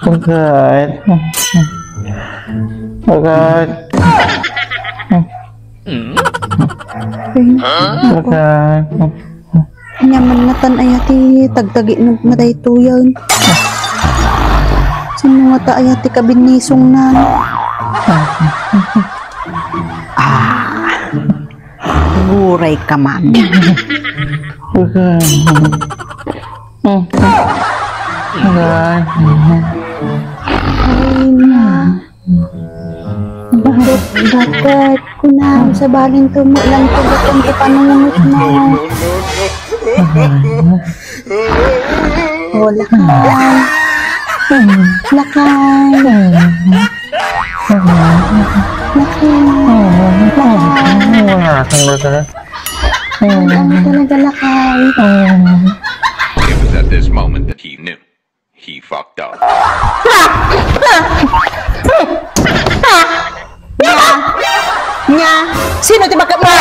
Bagat. Bagat. Bagat. Nyaman na tan ayati tagtagi na dayto yan. Sino nga ta ayati kabinisong na. Guray ka man. Bagat. Bagat. Ay na. Bakit kunang sa baling tumo lang ko bakong ipanungot mo. Wala ka. Lakay. Ang talaga lakay. It was at this moment that he knew. He fucked up. Nya, sino ti bakit mo?